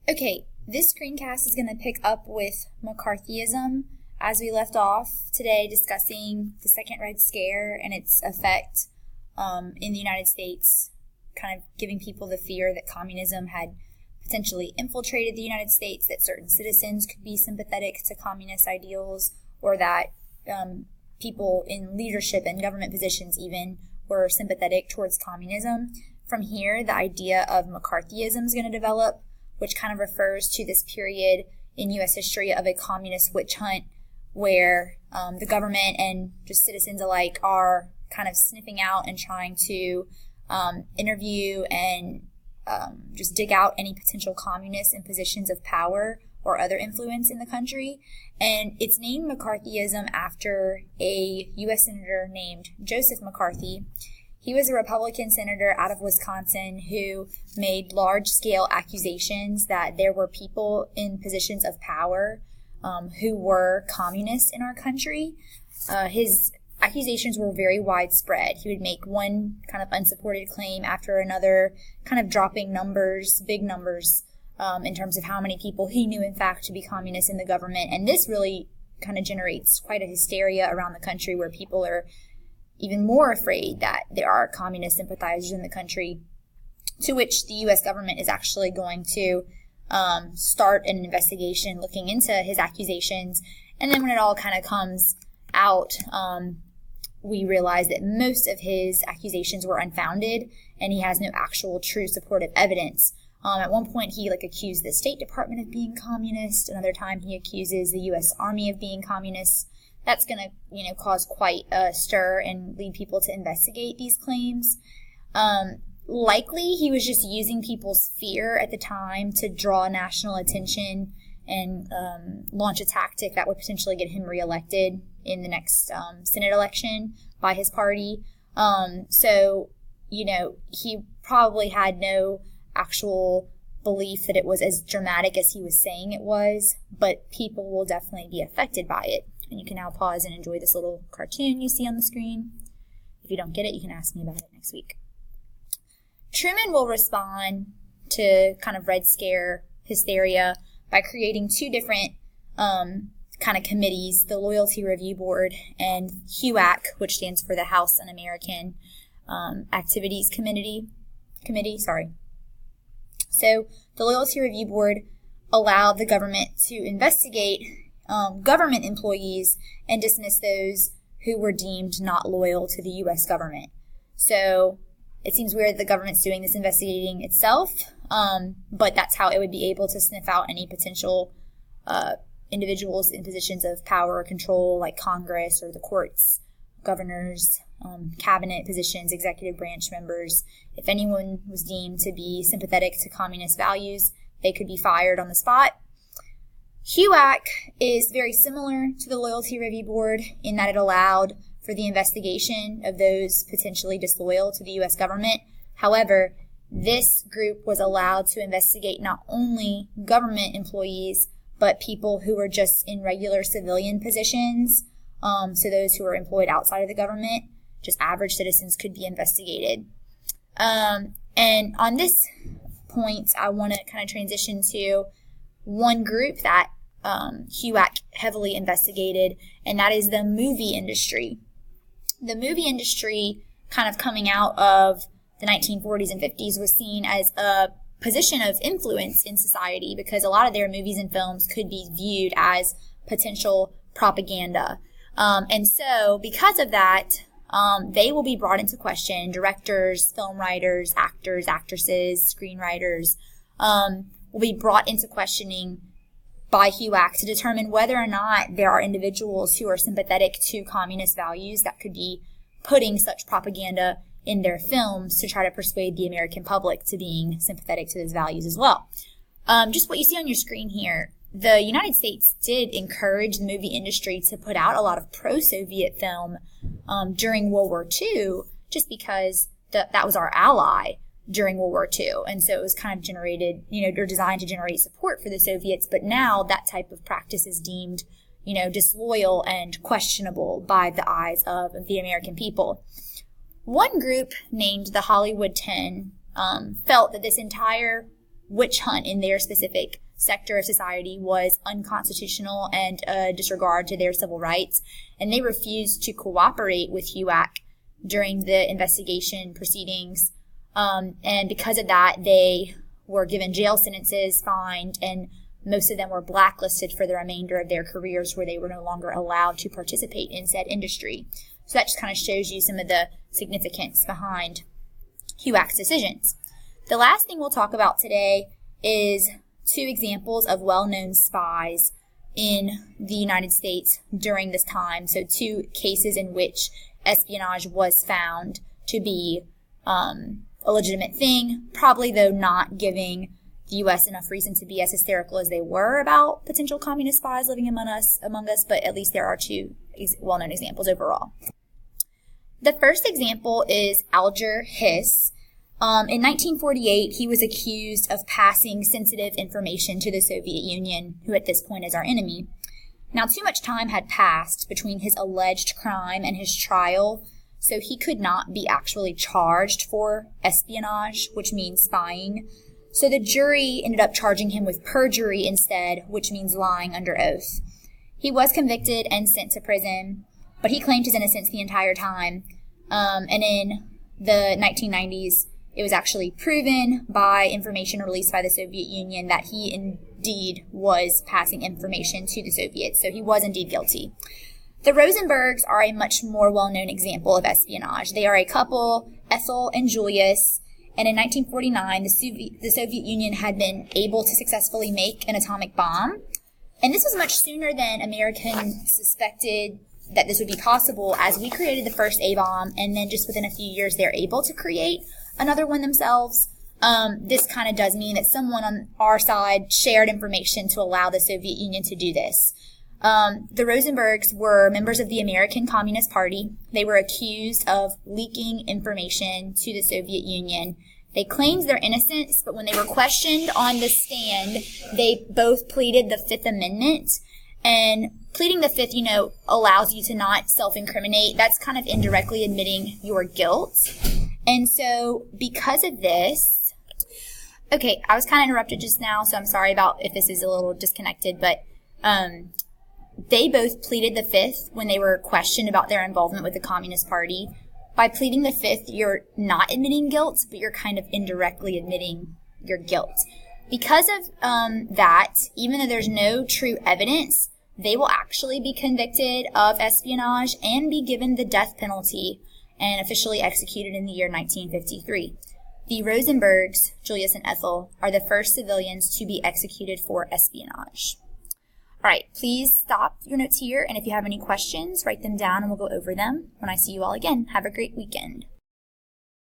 Okay, this screencast is going to pick up with McCarthyism as we left off today discussing the Second Red Scare and its effect in the United States, kind of giving people the fear that communism had potentially infiltrated the United States, that certain citizens could be sympathetic to communist ideals, or that people in leadership and government positions even were sympathetic towards communism. From here, the idea of McCarthyism is going to develop, which kind of refers to this period in U.S. history of a communist witch hunt where the government and just citizens alike are kind of sniffing out and trying to interview and just dig out any potential communists in positions of power or other influence in the country. And it's named McCarthyism after a U.S. senator named Joseph McCarthy. He was a Republican senator out of Wisconsin who made large-scale accusations that there were people in positions of power who were communists in our country. His accusations were very widespread. He would make one kind of unsupported claim after another, kind of dropping numbers, big numbers, in terms of how many people he knew, in fact, to be communists in the government. And this really kind of generates quite a hysteria around the country where people are even more afraid that there are communist sympathizers in the country, to which the U.S. government is actually going to start an investigation looking into his accusations. And then when it all kind of comes out, we realize that most of his accusations were unfounded and he has no actual true supportive evidence. At one point, he accused the State Department of being communist. Another time, he accuses the U.S. Army of being communist. That's going to, cause quite a stir and lead people to investigate these claims. Likely, he was just using people's fear at the time to draw national attention and launch a tactic that would potentially get him reelected in the next Senate election by his party. So, he probably had no actual belief that it was as dramatic as he was saying it was, but people will definitely be affected by it. And you can now pause and enjoy this little cartoon you see on the screen. If you don't get it, you can ask me about it next week. Truman will respond to kind of Red Scare hysteria by creating two different kind of committees, the Loyalty Review Board and HUAC, which stands for the House Un-American Activities Committee. So the Loyalty Review Board allowed the government to investigate government employees and dismiss those who were deemed not loyal to the U.S. government. So it seems weird that the government's doing this investigating itself, but that's how it would be able to sniff out any potential individuals in positions of power or control, like Congress or the courts, governors, cabinet positions, executive branch members. If anyone was deemed to be sympathetic to communist values, they could be fired on the spot. HUAC is very similar to the Loyalty Review Board in that it allowed for the investigation of those potentially disloyal to the U.S. government. However, this group was allowed to investigate not only government employees, but people who were just in regular civilian positions. So those who were employed outside of the government, just average citizens, could be investigated. And on this point, I want to kind of transition to one group that HUAC heavily investigated, and that is the movie industry. The movie industry, kind of coming out of the 1940s and 50s, was seen as a position of influence in society because a lot of their movies and films could be viewed as potential propaganda. And so because of that, they will be brought into question. Directors, film writers, actors, actresses, screenwriters will be brought into questioning by HUAC to determine whether or not there are individuals who are sympathetic to communist values that could be putting such propaganda in their films to try to persuade the American public to being sympathetic to those values as well. Just what you see on your screen here, the United States did encourage the movie industry to put out a lot of pro-Soviet film during World War II, just because that was our ally during World War II. And so it was kind of generated, or designed to generate support for the Soviets. But now that type of practice is deemed, disloyal and questionable by the eyes of the American people. One group named the Hollywood 10 felt that this entire witch hunt in their specific sector of society was unconstitutional and a disregard to their civil rights, and they refused to cooperate with HUAC during the investigation proceedings. And because of that, they were given jail sentences, fined, and most of them were blacklisted for the remainder of their careers, where they were no longer allowed to participate in said industry. So that just kind of shows you some of the significance behind HUAC's decisions. The last thing we'll talk about today is two examples of well-known spies in the United States during this time. So two cases in which espionage was found to be a legitimate thing, probably though not giving the U.S. enough reason to be as hysterical as they were about potential communist spies living among us, but at least there are two well-known examples overall. The first example is Alger Hiss. In 1948, he was accused of passing sensitive information to the Soviet Union, who at this point is our enemy. Now, too much time had passed between his alleged crime and his trial, so he could not be actually charged for espionage, which means spying. So the jury ended up charging him with perjury instead, which means lying under oath. He was convicted and sent to prison, but he claimed his innocence the entire time. And in the 1990s, it was actually proven by information released by the Soviet Union that he indeed was passing information to the Soviets, so he was indeed guilty. The Rosenbergs are a much more well-known example of espionage. They are a couple, Ethel and Julius, and in 1949, the Soviet Union had been able to successfully make an atomic bomb, and this was much sooner than Americans suspected that this would be possible, as we created the first A-bomb, and then just within a few years, they're able to create another one themselves. This kind of does mean that someone on our side shared information to allow the Soviet Union to do this. The Rosenbergs were members of the American Communist Party. They were accused of leaking information to the Soviet Union. They claimed their innocence, but when they were questioned on the stand, they both pleaded the Fifth Amendment. And pleading the Fifth, allows you to not self-incriminate. That's kind of indirectly admitting your guilt. And so because of this, okay, I was kind of interrupted just now, so I'm sorry about if this is a little disconnected, but they both pleaded the Fifth when they were questioned about their involvement with the Communist Party. By pleading the Fifth, you're not admitting guilt, but you're kind of indirectly admitting your guilt. Because of that, even though there's no true evidence, they will actually be convicted of espionage and be given the death penalty and officially executed in the year 1953. The Rosenbergs, Julius and Ethel, are the first civilians to be executed for espionage. All right, please stop your notes here, and if you have any questions, write them down and we'll go over them when I see you all again. Have a great weekend.